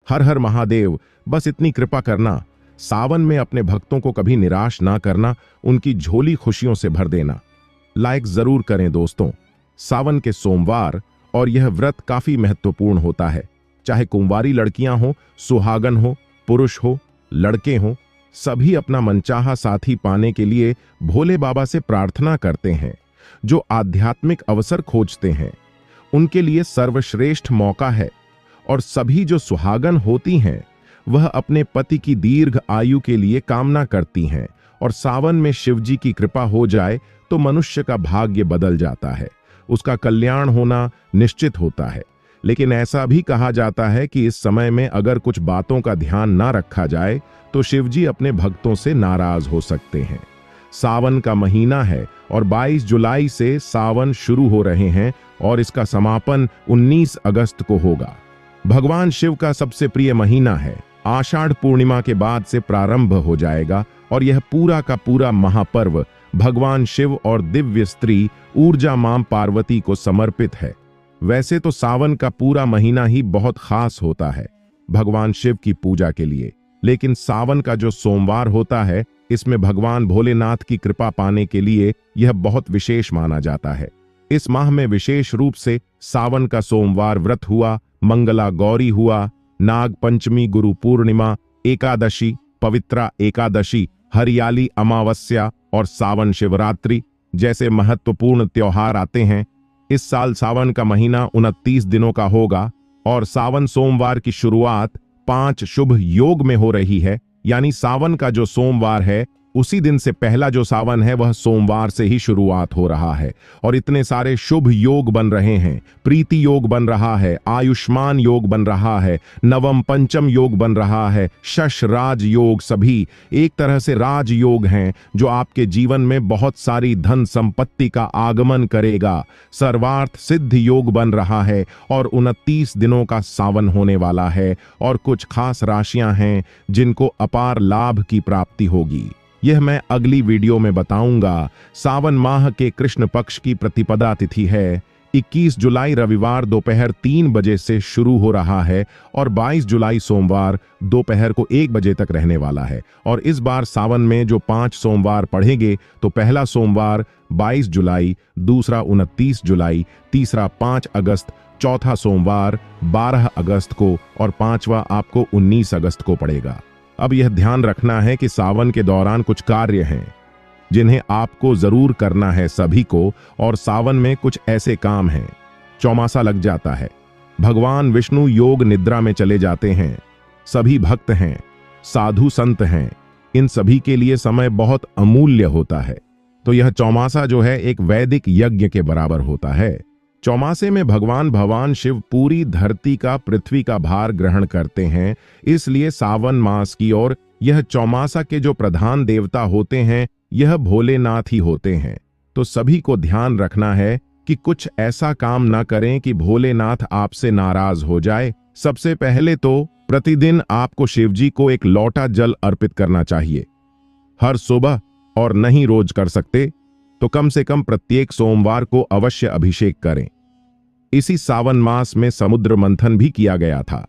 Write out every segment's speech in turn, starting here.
हर हर महादेव। बस इतनी कृपा करना, सावन में अपने भक्तों को कभी निराश ना करना, उनकी झोली खुशियों से भर देना। लाइक जरूर करें दोस्तों। सावन के सोमवार और यह व्रत काफी महत्वपूर्ण होता है। चाहे कुंवारी लड़कियां हो, सुहागन हो, पुरुष हो, लड़के हो, सभी अपना मनचाहा साथी पाने के लिए भोले बाबा से प्रार्थना करते हैं। जो आध्यात्मिक अवसर खोजते हैं उनके लिए सर्वश्रेष्ठ मौका है। और सभी जो सुहागन होती हैं वह अपने पति की दीर्घ आयु के लिए कामना करती हैं। और सावन में शिवजी की कृपा हो जाए तो मनुष्य का भाग्य बदल जाता है, उसका कल्याण होना निश्चित होता है। लेकिन ऐसा भी कहा जाता है कि इस समय में अगर कुछ बातों का ध्यान ना रखा जाए तो शिवजी अपने भक्तों से नाराज हो सकते हैं। सावन का महीना है और 22 जुलाई से सावन शुरू हो रहे हैं और इसका समापन 19 अगस्त को होगा। भगवान शिव का सबसे प्रिय महीना है। आषाढ़ पूर्णिमा के बाद से प्रारंभ हो जाएगा और यह पूरा का पूरा महापर्व भगवान शिव और दिव्य स्त्री ऊर्जा मां पार्वती को समर्पित है। वैसे तो सावन का पूरा महीना ही बहुत खास होता है भगवान शिव की पूजा के लिए, लेकिन सावन का जो सोमवार होता है इसमें भगवान भोलेनाथ की कृपा पाने के लिए यह बहुत विशेष माना जाता है। इस माह में विशेष रूप से सावन का सोमवार व्रत हुआ, मंगला गौरी हुआ, नाग पंचमी, गुरु पूर्णिमा, एकादशी, पवित्रा एकादशी, हरियाली अमावस्या और सावन शिवरात्रि जैसे महत्वपूर्ण त्योहार आते हैं। इस साल सावन का महीना 29 दिनों का होगा और सावन सोमवार की शुरुआत 5 शुभ योग में हो रही है। यानी सावन का जो सोमवार है उसी दिन से पहला जो सावन है वह सोमवार से ही शुरुआत हो रहा है। और इतने सारे शुभ योग बन रहे हैं। प्रीति योग बन रहा है, आयुष्मान योग बन रहा है, नवम पंचम योग बन रहा है, शश राज योग, सभी एक तरह से राज योग हैं जो आपके जीवन में बहुत सारी धन संपत्ति का आगमन करेगा। सर्वार्थ सिद्ध योग बन रहा है और 29 दिनों का सावन होने वाला है। और कुछ खास राशियां हैं जिनको अपार लाभ की प्राप्ति होगी। यह मैं अगली वीडियो में बताऊंगा। सावन माह के कृष्ण पक्ष की प्रतिपदा तिथि है। 21 जुलाई रविवार दोपहर 3 बजे से शुरू हो रहा है और 22 जुलाई सोमवार दोपहर को 1 बजे तक रहने वाला है। और इस बार सावन में जो 5 सोमवार पड़ेंगे तो पहला सोमवार 22 जुलाई, दूसरा 29 जुलाई, तीसरा 5 अगस्त, चौथा सोमवार 12 अगस्त को और 5वां आपको 19 अगस्त को पड़ेगा। अब यह ध्यान रखना है कि सावन के दौरान कुछ कार्य हैं जिन्हें आपको जरूर करना है सभी को। और सावन में कुछ ऐसे काम हैं, चौमासा लग जाता है, भगवान विष्णु योग निद्रा में चले जाते हैं, सभी भक्त हैं, साधु संत हैं, इन सभी के लिए समय बहुत अमूल्य होता है। तो यह चौमासा जो है एक वैदिक यज्ञ के बराबर होता है। चौमासे में भगवान शिव पूरी धरती का, पृथ्वी का भार ग्रहण करते हैं। इसलिए सावन मास की ओर यह चौमासा के जो प्रधान देवता होते हैं यह भोलेनाथ ही होते हैं। तो सभी को ध्यान रखना है कि कुछ ऐसा काम ना करें कि भोलेनाथ आपसे नाराज हो जाए। सबसे पहले तो प्रतिदिन आपको शिवजी को एक लोटा जल अर्पित करना चाहिए, हर सुबह, और नहीं रोज कर सकते तो कम से कम प्रत्येक सोमवार को अवश्य अभिषेक करें। इसी सावन मास में समुद्र मंथन भी किया गया था।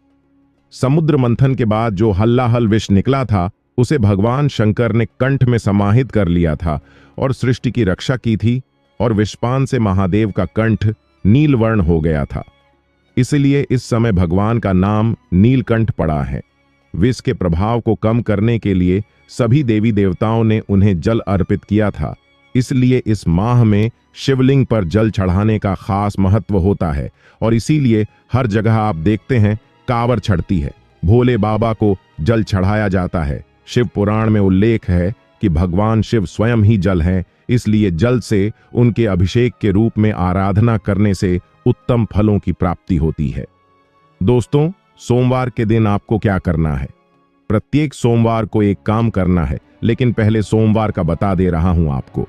समुद्र मंथन के बाद जो हल्लाहल विष निकला था उसे भगवान शंकर ने कंठ में समाहित कर लिया था और सृष्टि की रक्षा की थी। और विषपान से महादेव का कंठ नीलवर्ण हो गया था, इसलिए इस समय भगवान का नाम नीलकंठ पड़ा है। विष के प्रभाव को कम करने के लिए सभी देवी देवताओं ने उन्हें जल अर्पित किया था। इसलिए इस माह में शिवलिंग पर जल चढ़ाने का खास महत्व होता है और इसीलिए हर जगह आप देखते हैं कांवर चढ़ती है, भोले बाबा को जल चढ़ाया जाता है। शिव पुराण में उल्लेख है कि भगवान शिव स्वयं ही जल हैं, इसलिए जल से उनके अभिषेक के रूप में आराधना करने से उत्तम फलों की प्राप्ति होती है। दोस्तों, सोमवार के दिन आपको क्या करना है? प्रत्येक सोमवार को एक काम करना है, लेकिन पहले सोमवार का बता दे रहा हूं आपको।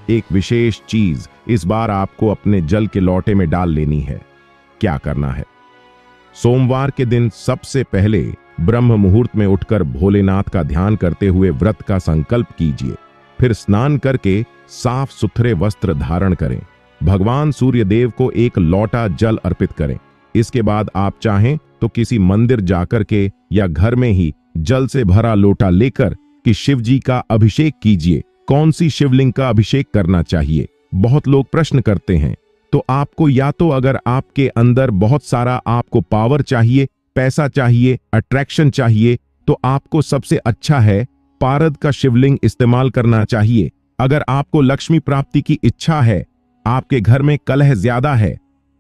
एक विशेष चीज इस बार आपको अपने जल के लोटे में डाल लेनी है। क्या करना है? सोमवार के दिन सबसे पहले ब्रह्म मुहूर्त में उठकर भोलेनाथ का ध्यान करते हुए व्रत का संकल्प कीजिए। फिर स्नान करके साफ सुथरे वस्त्र धारण करें। भगवान सूर्य देव को एक लोटा जल अर्पित करें। इसके बाद आप चाहें तो किसी मंदिर जाकर के या घर में ही जल से भरा लोटा लेकर कि शिव जी का अभिषेक कीजिए। कौन सी शिवलिंग का अभिषेक करना चाहिए, बहुत लोग प्रश्न करते हैं। तो आपको या तो अगर आपके अंदर बहुत सारा आपको पावर चाहिए, पैसा चाहिए, अट्रैक्शन चाहिए, तो आपको सबसे अच्छा है पारद का शिवलिंग इस्तेमाल करना चाहिए। अगर आपको लक्ष्मी प्राप्ति की इच्छा है, आपके घर में कलह ज्यादा है,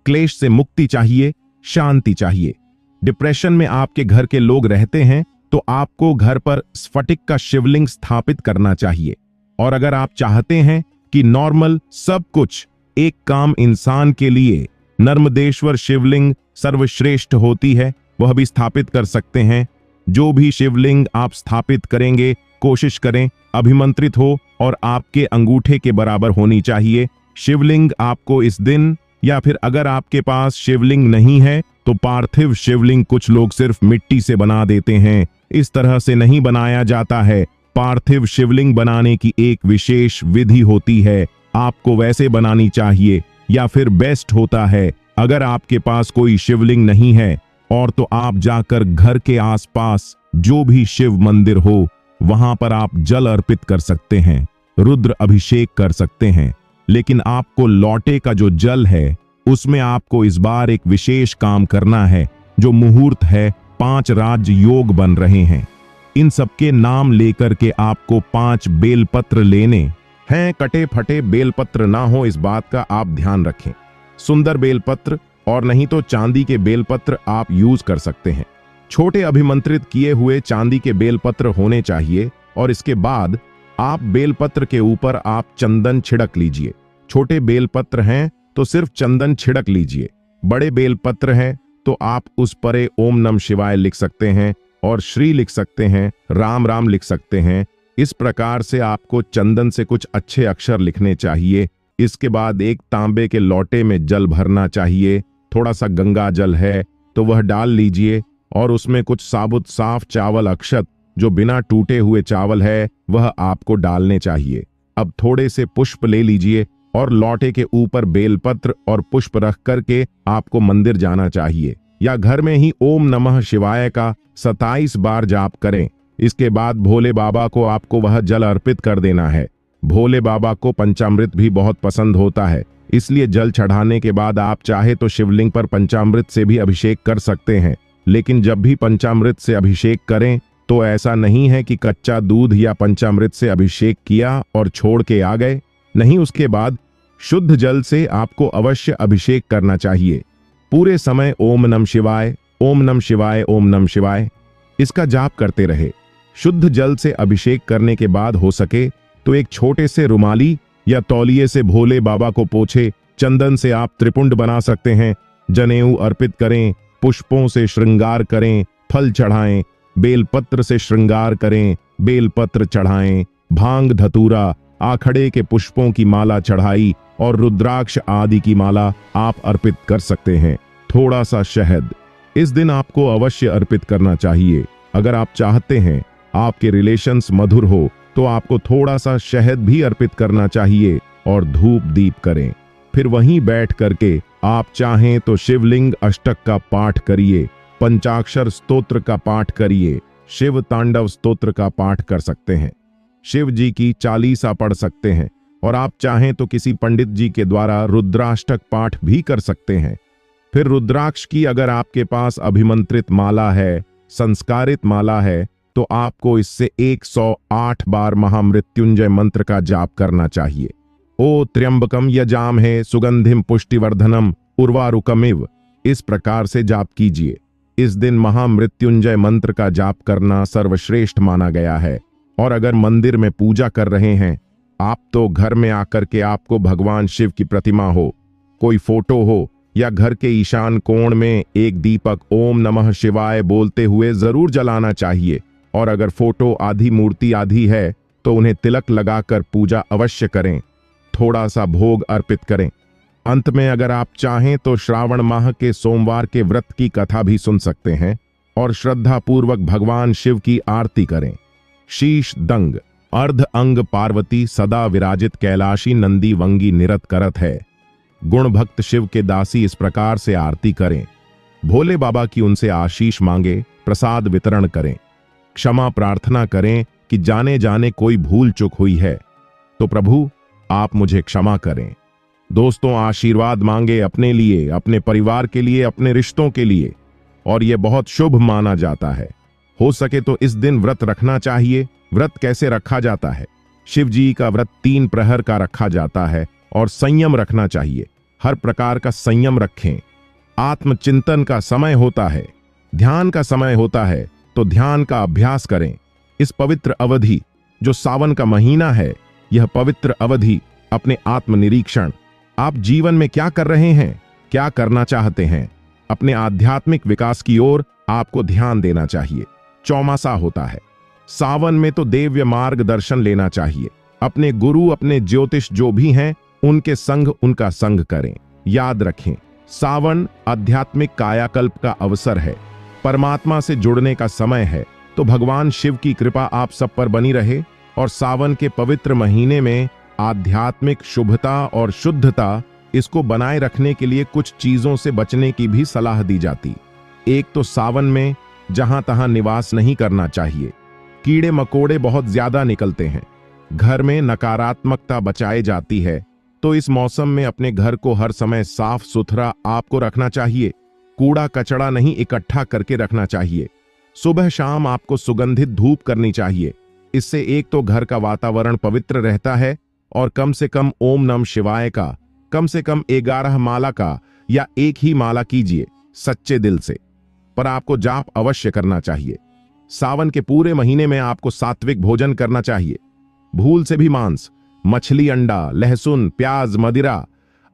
क्लेश से मुक्ति चाहिए, शांति चाहिए, डिप्रेशन में आपके घर के लोग रहते हैं, तो आपको घर पर स्फटिक का शिवलिंग स्थापित करना चाहिए। और अगर आप चाहते हैं कि नॉर्मल सब कुछ एक काम इंसान के लिए नर्मदेश्वर शिवलिंग सर्वश्रेष्ठ होती है, वह भी स्थापित कर सकते हैं। जो भी शिवलिंग आप स्थापित करेंगे कोशिश करें अभिमंत्रित हो और आपके अंगूठे के बराबर होनी चाहिए। शिवलिंग आपको इस दिन, या फिर अगर आपके पास शिवलिंग नहीं है तो पार्थिव शिवलिंग कुछ लोग सिर्फ मिट्टी से बना देते हैं, इस तरह से नहीं बनाया जाता है। पार्थिव शिवलिंग बनाने की एक विशेष विधि होती है, आपको वैसे बनानी चाहिए। या फिर बेस्ट होता है अगर आपके पास कोई शिवलिंग नहीं है और तो आप जाकर घर के आसपास जो भी शिव मंदिर हो वहां पर आप जल अर्पित कर सकते हैं, रुद्र अभिषेक कर सकते हैं। लेकिन आपको लौटे का जो जल है उसमें आपको इस बार एक विशेष काम करना है। जो मुहूर्त है, 5 राज योग बन रहे हैं, इन सबके नाम लेकर के आपको 5 बेलपत्र लेने हैं। कटे फटे बेलपत्र ना हो, इस बात का आप ध्यान रखें। सुंदर बेलपत्र और नहीं तो चांदी के बेलपत्र आप यूज कर सकते हैं। छोटे अभिमंत्रित किए हुए चांदी के बेलपत्र होने चाहिए। और इसके बाद आप बेलपत्र के ऊपर आप चंदन छिड़क लीजिए। छोटे बेलपत्र हैं तो सिर्फ चंदन छिड़क लीजिए। बड़े बेलपत्र हैं तो आप उस पर ओम नमः शिवाय लिख सकते हैं और श्री लिख सकते हैं, राम राम लिख सकते हैं। इस प्रकार से आपको चंदन से कुछ अच्छे अक्षर लिखने चाहिए। इसके बाद एक तांबे के लोटे में जल भरना चाहिए। थोड़ा सा गंगा जल है तो वह डाल लीजिए और उसमें कुछ साबुत साफ चावल अक्षत जो बिना टूटे हुए चावल है वह आपको डालने चाहिए। अब थोड़े से पुष्प ले लीजिए और लोटे के ऊपर बेलपत्र और पुष्प रख करके आपको मंदिर जाना चाहिए या घर में ही ओम नमः शिवाय का 27 बार जाप करें। इसके बाद भोले बाबा को आपको वह जल अर्पित कर देना है। भोले बाबा को पंचामृत भी बहुत पसंद होता है, इसलिए जल चढ़ाने के बाद आप चाहे तो शिवलिंग पर पंचामृत से भी अभिषेक कर सकते हैं। लेकिन जब भी पंचामृत से अभिषेक करें तो ऐसा नहीं है कि कच्चा दूध या पंचामृत से अभिषेक किया और छोड़ के आ गए, नहीं, उसके बाद शुद्ध जल से आपको अवश्य अभिषेक करना चाहिए। पूरे समय ओम नमः शिवाय, ओम नमः शिवाय, ओम नमः शिवाय इसका जाप करते रहे। शुद्ध जल से अभिषेक करने के बाद हो सके तो एक छोटे से रुमाली या तौलिए से भोले बाबा को पोंछे। चंदन से आप त्रिपुंड बना सकते हैं। जनेऊ अर्पित करें, पुष्पों से श्रृंगार करें, फल चढ़ाएं, बेलपत्र से श्रृंगार करें, बेलपत्र चढ़ाएं, भांग धतूरा, आखड़े के पुष्पों की माला चढ़ाई और रुद्राक्ष आदि की माला आप अर्पित कर सकते हैं। थोड़ा सा शहद इस दिन आपको अवश्य अर्पित करना चाहिए। अगर आप चाहते हैं आपके रिलेशंस मधुर हो तो आपको थोड़ा सा शहद भी अर्पित करना चाहिए और धूप दीप करें। फिर वहीं बैठ करके आप चाहें तो शिवलिंग अष्टक का पाठ करिए, पंचाक्षर स्तोत्र का पाठ करिए, शिव तांडव स्तोत्र का पाठ कर सकते हैं, शिव जी की चालीसा पढ़ सकते हैं और आप चाहें तो किसी पंडित जी के द्वारा रुद्राष्टक पाठ भी कर सकते हैं। फिर रुद्राक्ष की अगर आपके पास अभिमंत्रित माला है, संस्कारित माला है, तो आपको इससे 108 बार महामृत्युंजय मंत्र का जाप करना चाहिए। ओ त्र्यंबकम यजामहे सुगंधिम पुष्टिवर्धनम उर्वारुकमिव, इस प्रकार से जाप कीजिए। इस दिन महामृत्युंजय मंत्र का जाप करना सर्वश्रेष्ठ माना गया है। और अगर मंदिर में पूजा कर रहे हैं आप तो घर में आकर के आपको भगवान शिव की प्रतिमा हो, कोई फोटो हो या घर के ईशान कोण में एक दीपक ओम नमः शिवाय बोलते हुए जरूर जलाना चाहिए। और अगर फोटो आधी मूर्ति आधी है तो उन्हें तिलक लगाकर पूजा अवश्य करें, थोड़ा सा भोग अर्पित करें। अंत में अगर आप चाहें तो श्रावण माह के सोमवार के व्रत की कथा भी सुन सकते हैं और श्रद्धा पूर्वक भगवान शिव की आरती करें। शीश दंग अर्ध अंग पार्वती सदा विराजित कैलाशी नंदी वंगी निरत करत है। गुण भक्त शिव के दासी इस प्रकार से आरती करें। भोले बाबा की उनसे आशीष मांगे, प्रसाद वितरण करें, क्षमा प्रार्थना करें कि जाने जाने कोई भूल चूक हुई है तो प्रभु आप मुझे क्षमा करें। दोस्तों, आशीर्वाद मांगे अपने लिए, अपने परिवार के लिए, अपने रिश्तों के लिए, और यह बहुत शुभ माना जाता है। हो सके तो इस दिन व्रत रखना चाहिए। व्रत कैसे रखा जाता है? शिव जी का व्रत 3 प्रहर का रखा जाता है और संयम रखना चाहिए। हर प्रकार का संयम रखें। आत्मचिंतन का समय होता है, ध्यान का समय होता है, तो ध्यान का अभ्यास करें। इस पवित्र अवधि जो सावन का महीना है, यह पवित्र अवधि अपने आत्मनिरीक्षण, आप जीवन में क्या कर रहे हैं, क्या करना चाहते हैं, अपने आध्यात्मिक विकास की ओर आपको ध्यान देना चाहिए। चौमासा होता है सावन में, तो दिव्य मार्गदर्शन लेना चाहिए। अपने गुरु, अपने ज्योतिष जो भी हैं, उनके संग उनका संग करें। याद रखें, सावन आध्यात्मिक कायाकल्प का अवसर है, परमात्मा से जुड़ने का समय है। तो भगवान शिव की कृपा आप सब पर बनी रहे और सावन के पवित्र महीने में आध्यात्मिक शुभता और शुद्धता, इसको बनाए रखने के लिए कुछ चीजों से बचने की भी सलाह दी जाती। एक तो सावन में जहां तहां निवास नहीं करना चाहिए। कीड़े मकोड़े बहुत ज्यादा निकलते हैं, घर में नकारात्मकता बचाई जाती है। तो इस मौसम में अपने घर को हर समय साफ सुथरा आपको रखना चाहिए। कूड़ा कचड़ा नहीं इकट्ठा करके रखना चाहिए। सुबह शाम आपको सुगंधित धूप करनी चाहिए। इससे एक तो घर का वातावरण पवित्र रहता है और कम से कम ओम नमः शिवाय का कम से कम 11 माला का या एक ही माला कीजिए सच्चे दिल से। पर आपको जाप अवश्य करना चाहिए। सावन के पूरे महीने में आपको सात्विक भोजन करना चाहिए। भूल से भी मांस, मछली, अंडा, लहसुन, प्याज, मदिरा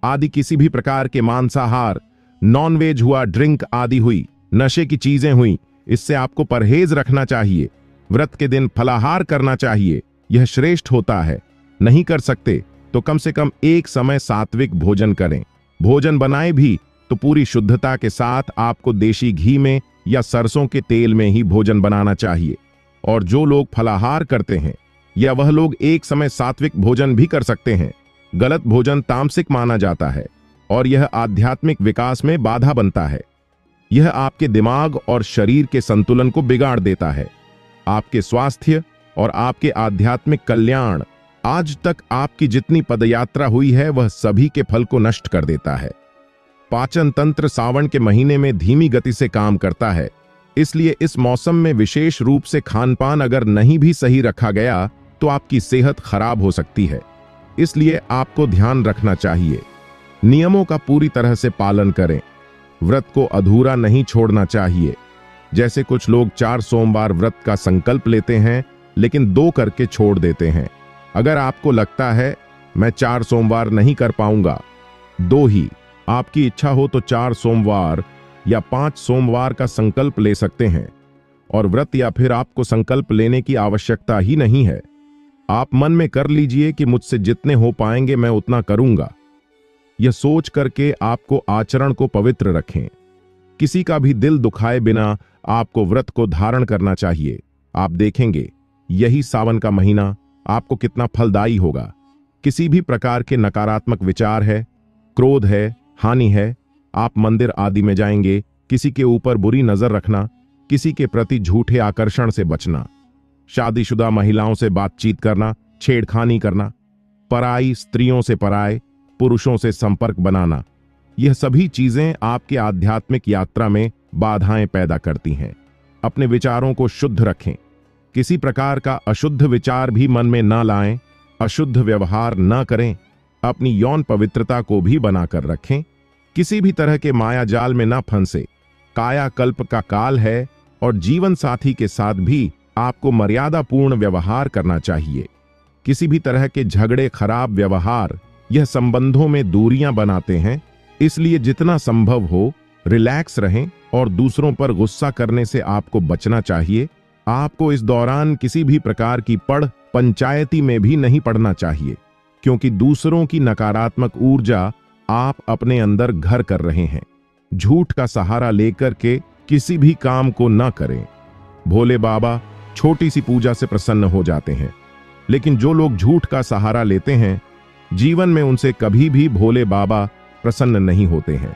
आदि किसी भी प्रकार के मांसाहार, नॉनवेज हुआ, ड्रिंक आदि हुई, नशे की चीजें हुई, इससे आपको परहेज रखना चाहिए। व्रत के दिन फलाहार करना चाहिए, यह श्रेष्ठ होता है। नहीं कर सकते तो कम से कम एक समय सात्विक भोजन करें। भोजन बनाए भी तो पूरी शुद्धता के साथ आपको देशी घी में या सरसों के तेल में ही भोजन बनाना चाहिए। और जो लोग फलाहार करते हैं या वह लोग एक समय सात्विक भोजन भी कर सकते हैं। गलत भोजन तामसिक माना जाता है और यह आध्यात्मिक विकास में बाधा बनता है। यह आपके दिमाग और शरीर के संतुलन को बिगाड़ देता है। आपके स्वास्थ्य और आपके आध्यात्मिक कल्याण, आज तक आपकी जितनी पदयात्रा हुई है, वह सभी के फल को नष्ट कर देता है। पाचन तंत्र सावन के महीने में धीमी गति से काम करता है, इसलिए इस मौसम में विशेष रूप से खानपान अगर नहीं भी सही रखा गया तो आपकी सेहत खराब हो सकती है। इसलिए आपको ध्यान रखना चाहिए। नियमों का पूरी तरह से पालन करें। व्रत को अधूरा नहीं छोड़ना चाहिए। जैसे कुछ लोग 4 सोमवार व्रत का संकल्प लेते हैं लेकिन 2 करके छोड़ देते हैं। अगर आपको लगता है मैं 4 सोमवार नहीं कर पाऊंगा, 2 ही, आपकी इच्छा हो तो 4 सोमवार या 5 सोमवार का संकल्प ले सकते हैं। और व्रत या फिर आपको संकल्प लेने की आवश्यकता ही नहीं है। आप मन में कर लीजिए कि मुझसे जितने हो पाएंगे मैं उतना करूंगा। यह सोच करके आपको आचरण को पवित्र रखें। किसी का भी दिल दुखाए बिना आपको व्रत को धारण करना चाहिए। आप देखेंगे यही सावन का महीना आपको कितना फलदायी होगा। किसी भी प्रकार के नकारात्मक विचार है, क्रोध है, हानि है, आप मंदिर आदि में जाएंगे, किसी के ऊपर बुरी नजर रखना, किसी के प्रति झूठे आकर्षण से बचना, शादीशुदा महिलाओं से बातचीत करना, छेड़खानी करना, पराई स्त्रियों से पराए पुरुषों से संपर्क बनाना, यह सभी चीजें आपकी आध्यात्मिक यात्रा में बाधाएं पैदा करती हैं। अपने विचारों को शुद्ध रखें। किसी प्रकार का अशुद्ध विचार भी मन में ना लाएं, अशुद्ध व्यवहार ना करें। अपनी यौन पवित्रता को भी बनाकर रखें। किसी भी तरह के माया जाल में ना फंसे। कायाकल्प का काल है और जीवन साथी के साथ भी आपको मर्यादापूर्ण व्यवहार करना चाहिए। किसी भी तरह के झगड़े, खराब व्यवहार, यह संबंधों में दूरियां बनाते हैं। इसलिए जितना संभव हो रिलैक्स रहें और दूसरों पर गुस्सा करने से आपको बचना चाहिए। आपको इस दौरान किसी भी प्रकार की पंचायती में भी नहीं पड़ना चाहिए, क्योंकि दूसरों की नकारात्मक ऊर्जा आप अपने अंदर घर कर रहे हैं। झूठ का सहारा लेकर के किसी भी काम को न करें। भोले बाबा छोटी सी पूजा से प्रसन्न हो जाते हैं, लेकिन जो लोग झूठ का सहारा लेते हैं, जीवन में उनसे कभी भी भोले बाबा प्रसन्न नहीं होते हैं,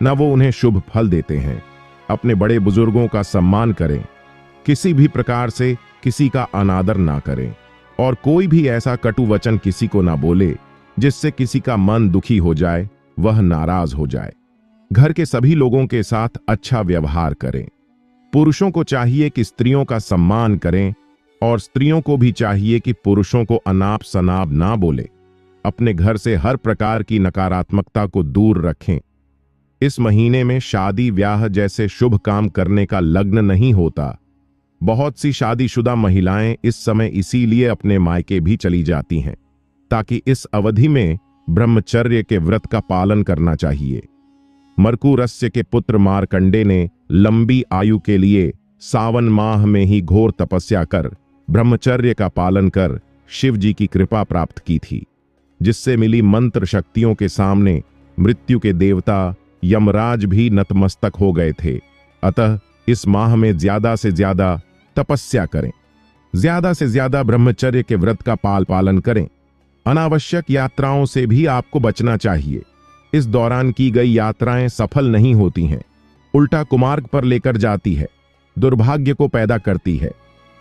न वो उन्हें शुभ फल देते हैं। अपने बड़े बुजुर्गों का सम्मान करें, किसी भी प्रकार से किसी का अनादर ना करें और कोई भी ऐसा कटु वचन किसी को ना बोले जिससे किसी का मन दुखी हो जाए, वह नाराज हो जाए। घर के सभी लोगों के साथ अच्छा व्यवहार करें। पुरुषों को चाहिए कि स्त्रियों का सम्मान करें और स्त्रियों को भी चाहिए कि पुरुषों को अनाप शनाप ना बोले। अपने घर से हर प्रकार की नकारात्मकता को दूर रखें। इस महीने में शादी ब्याह जैसे शुभ काम करने का लग्न नहीं होता। बहुत सी शादीशुदा महिलाएं इस समय इसीलिए अपने मायके भी चली जाती हैं, ताकि इस अवधि में ब्रह्मचर्य के व्रत का पालन करना चाहिए। मरकुरस्य के पुत्र मार्कंडे ने लंबी आयु के लिए सावन माह में ही घोर तपस्या कर ब्रह्मचर्य का पालन कर शिव जी की कृपा प्राप्त की थी, जिससे मिली मंत्र शक्तियों के सामने मृत्यु के देवता यमराज भी नतमस्तक हो गए थे। अतः इस माह में ज्यादा से ज्यादा तपस्या करें, ज्यादा से ज्यादा ब्रह्मचर्य के व्रत का पालन करें। अनावश्यक यात्राओं से भी आपको बचना चाहिए। इस दौरान की गई यात्राएं सफल नहीं होती हैं, उल्टा कुमार्ग पर लेकर जाती है, दुर्भाग्य को पैदा करती है।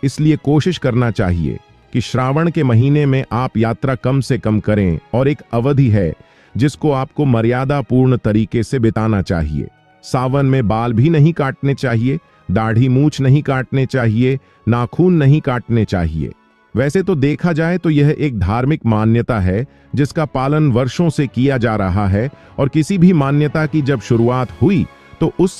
इसलिए कोशिश करना चाहिए कि श्रावण के महीने में आप यात्रा कम से कम करें और एक अवधि है जिसको आपको मर्यादापूर्ण तरीके से बिताना चाहिए। सावन में बाल भी नहीं काटने चाहिए, दाढ़ी मूछ नहीं काटने चाहिए, नाखून नहीं काटने चाहिए। वैसे तो देखा जाए तो यह एक धार्मिक मान्यता है जिसका पालन वर्षों से किया जा रहा है और किसी भी मान्यता की जब शुरुआत हुई तो उस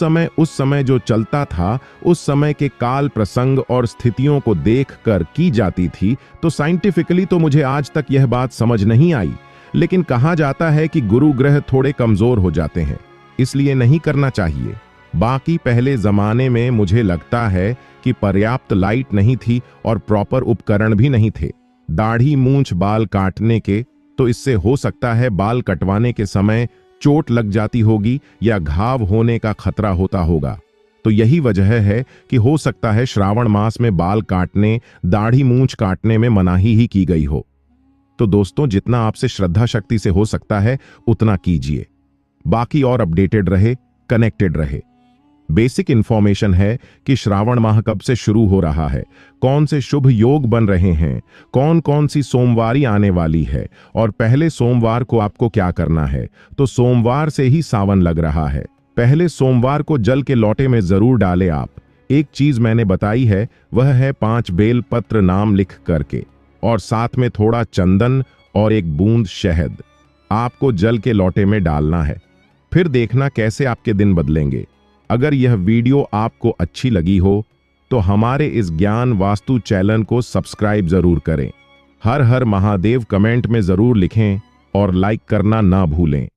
समय जो चलता था उस समय के काल प्रसंग और स्थितियों को देखकर की जाती थी। तो साइंटिफिकली तो मुझे आज तक यह बात समझ नहीं आई, लेकिन कहा जाता है कि गुरु ग्रह थोड़े कमजोर हो जाते हैं, इसलिए नहीं करना चाहिए। बाकी पहले जमाने में मुझे लगता है कि पर्याप्त लाइट नहीं थी और प्रॉपर उपकरण भी नहीं थे। दाढ़ी मूंछ बाल काटने के, तो इससे हो सकता है बाल कटवाने के समय चोट लग जाती होगी या घाव होने का खतरा होता होगा। तो यही वजह है कि हो सकता है श्रावण मास में बाल काटने, दाढ़ी मूंछ काटने में मनाही ही की गई हो। तो दोस्तों, जितना आपसे श्रद्धा शक्ति से हो सकता है उतना कीजिए। बाकी और अपडेटेड रहे, कनेक्टेड रहे। बेसिक इंफॉर्मेशन है कि श्रावण माह कब से शुरू हो रहा है, कौन से शुभ योग बन रहे हैं, कौन कौन सी सोमवारी आने वाली है और पहले सोमवार को आपको क्या करना है। तो सोमवार से ही सावन लग रहा है। पहले सोमवार को जल के लोटे में जरूर डालें आप। एक चीज मैंने बताई है, वह है 5 बेल पत्र नाम लिख करके और साथ में थोड़ा चंदन और 1 बूंद शहद आपको जल के लोटे में डालना है। फिर देखना कैसे आपके दिन बदलेंगे। अगर यह वीडियो आपको अच्छी लगी हो तो हमारे इस ज्ञान वास्तु चैनल को सब्सक्राइब जरूर करें। हर हर महादेव कमेंट में जरूर लिखें और लाइक करना ना भूलें।